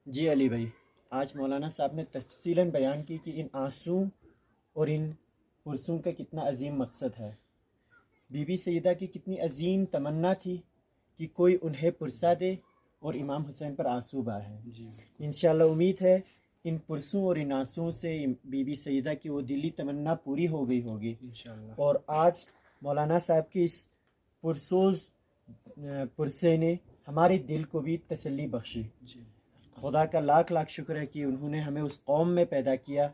جی علی بھائی، آج مولانا صاحب نے تفصیلاً بیان کی کہ ان آنسوں اور ان پرسوں کا کتنا عظیم مقصد ہے۔ بی بی سیدہ کی کتنی عظیم تمنا تھی کہ کوئی انہیں پرسا دے اور امام حسین پر آنسو بہائے۔ انشاءاللہ امید ہے ان پرسوں اور ان آنسوؤں سے بی بی سیدہ کی وہ دلی تمنا پوری ہو گئی ہوگی انشاءاللہ۔ اور آج مولانا صاحب کی اس پرسوز پرسے نے ہمارے دل کو بھی تسلی بخشی۔ خدا کا لاکھ لاکھ شکر ہے کہ انہوں نے ہمیں اس قوم میں پیدا کیا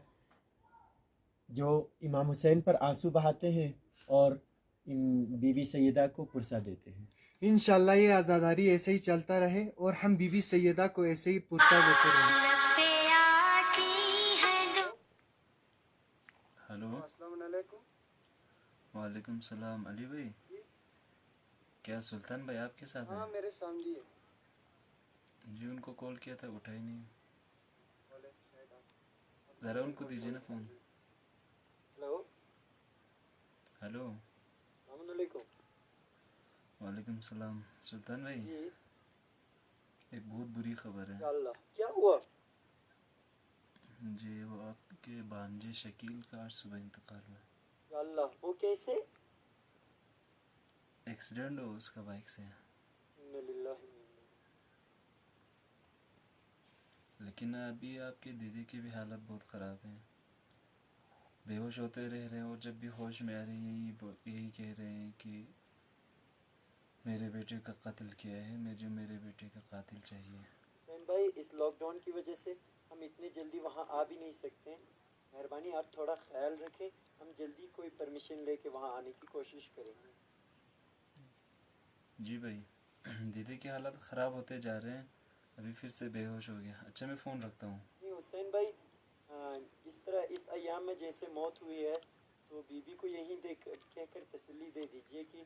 جو امام حسین پر آنسو بہاتے ہیں اور بی بی سیدہ کو پرسا دیتے ہیں۔ انشاءاللہ یہ عزاداری ایسے ہی چلتا رہے اور ہم بی بی سیدہ کو ایسے ہی پرسا دیتے رہیں۔ ہلو، السلام علیکم۔ وعلیکم السلام۔ علی بھائی، کیا سلطان بھائی آپ کے ساتھ ہیں؟ ہاں میرے سامنے ہے۔ جی ان کو کال کیا تھا، اٹھا ہی نہیں۔ ذرا ان کو دیجیے نا فون۔ ہلو، ہلو، السلام علیکم۔ وعلیکم السلام۔ سلطان بھائی، جی ایک بہت بری خبر ہے۔ اللہ، کیا ہوا؟ جی وہ آپ کے بھانجے شکیل کا آج صبح انتقال ہوا ہے۔ اللہ، وہ کیسے؟ ایکسیڈنٹ ہو اس کا بائک سے، انا للہ۔ لیکن ابھی آپ کے دیدی کی بھی حالت بہت خراب ہے، بے ہوش ہوتے رہ رہے ہیں، اور جب بھی ہوش میں آ رہی ہیں یہی کہہ رہے ہیں کہ میرے بیٹے کا قتل کیا ہے، مجھے میرے بیٹے کا قاتل چاہیے۔ حسین بھائی، اس لاک ڈاؤن کی وجہ سے ہم اتنی جلدی وہاں آ بھی نہیں سکتے، مہربانی آپ تھوڑا خیال رکھیں، ہم جلدی کوئی پرمیشن لے کے وہاں آنے کی کوشش کریں گے۔ جی بھائی، دیدی کی حالت خراب ہوتے جا رہے ہیں، ابھی پھر سے بے ہوش ہو گیا۔ اچھا میں فون رکھتا ہوں۔ نہیں حسین بھائی، اس طرح اس ایام میں جیسے موت ہوئی ہے تو بی بی کو یہیں کہہ کر تسلی دے دیجئے کہ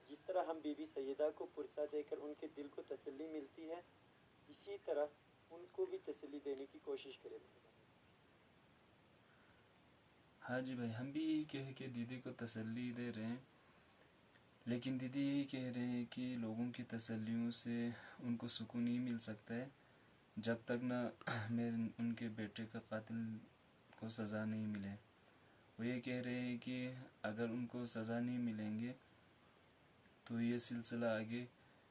جس طرح ہم بی بی سیدہ کو پرسا دے کر ان کے دل کو تسلی ملتی ہے، اسی طرح ان کو بھی تسلی دینے کی کوشش کریں۔ ہاں جی بھائی، ہم بھی یہی کہہ کے دیدی کو تسلی دے رہے ہیں، لیکن دیدی یہی کہہ رہے ہیں کہ لوگوں کی تسلیوں سے ان کو سکون نہیں مل سکتا ہے جب تک نہ ان کے بیٹے کا قاتل کو سزا نہیں ملے۔ وہ یہ کہہ رہے ہیں کہ اگر ان کو سزا نہیں ملیں گے تو یہ سلسلہ آگے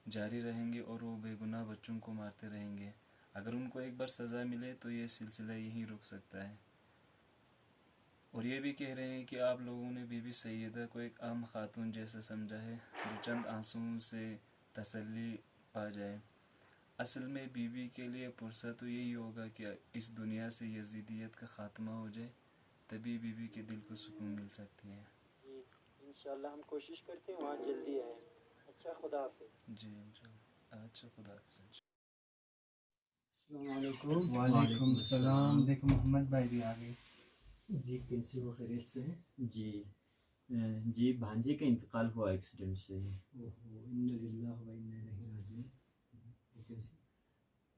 جاری رہیں گے اور وہ بے گناہ بچوں کو مارتے رہیں گے۔ اگر ان کو ایک بار سزا ملے تو یہ سلسلہ یہیں رک سکتا ہے۔ اور یہ بھی کہہ رہے ہیں کہ آپ لوگوں نے بی بی سیدہ کو ایک عام خاتون جیسا سمجھا ہے جو چند آنسوؤں سے تسلی پا جائے۔ اصل میں بی بی کے لیے پرسہ تو یہی ہوگا کہ اس دنیا سے یزیدیت کا خاتمہ ہو جائے، تبھی بی بی کے دل کو سکون مل سکتی ہے۔ جی انشاءاللہ ہم کوشش کرتے ہیں وہاں جلدی آئیں۔ اچھا، خدا حافظ۔ جی انشاءاللہ۔ اچھا، خدا حافظ۔ السلام علیکم۔ وعلیکم السلام۔ دیکھو محمد بھائی بھی آ گئے۔ جی کیسے ہو؟ خیریت سے؟ جی بھانجے کا انتقال ہوا ایکسیڈنٹ سے۔ انا للہ و انا الیہ راجعون۔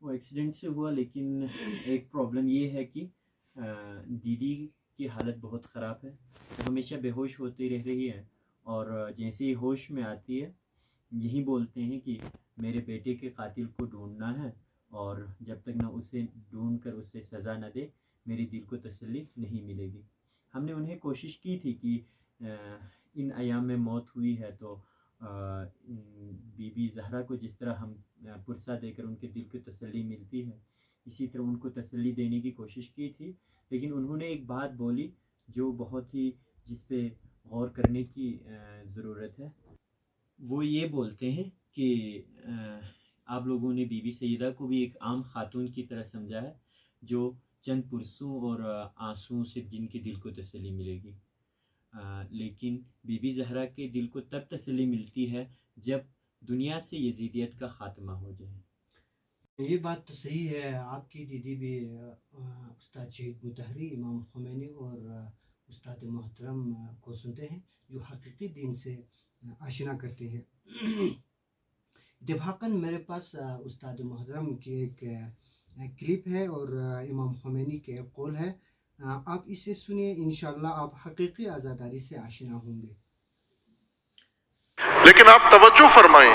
وہ ایکسیڈنٹ سے ہوا، لیکن ایک پرابلم یہ ہے کہ دیدی کی حالت بہت خراب ہے، وہ ہمیشہ بے ہوش ہوتی رہ رہی ہے، اور جیسے ہی ہوش میں آتی ہے یہی بولتے ہیں کہ میرے بیٹے کے قاتل کو ڈھونڈنا ہے، اور جب تک نہ اسے ڈھونڈ کر اسے سزا نہ دے میری دل کو تسلی نہیں ملے گی۔ ہم نے انہیں کوشش کی تھی کہ ان ایام میں موت ہوئی ہے تو بی بی زہرا کو جس طرح ہم پرسہ دے کر ان کے دل کو تسلی ملتی ہے اسی طرح ان کو تسلی دینے کی کوشش کی تھی، لیکن انہوں نے ایک بات بولی جو بہت ہی جس پہ غور کرنے کی ضرورت ہے۔ وہ یہ بولتے ہیں کہ آپ لوگوں نے بی بی سیدہ کو بھی ایک عام خاتون کی طرح سمجھا ہے جو چند پرسوں اور آنسوؤں سے جن کے دل کو تسلی ملے گی، لیکن بی بی زہرا کے دل کو تب تسلی ملتی ہے جب دنیا سے یزیدیت کا خاتمہ ہو جائے۔ یہ بات تو صحیح ہے، آپ کی دیدی بھی استاد شہید مطہری، امام خمینی اور استاد محترم کو سنتے ہیں جو حقیقی دین سے آشنا کرتے ہیں۔ اتفاقاً میرے پاس استاد محترم کی ایک کلپ ہے اور امام خمینی کے ایک قول ہے، آپ اسے سنیے، انشاءاللہ آپ حقیقی آزاداری سے آشنا ہوں گے۔ لیکن آپ توجہ فرمائیں،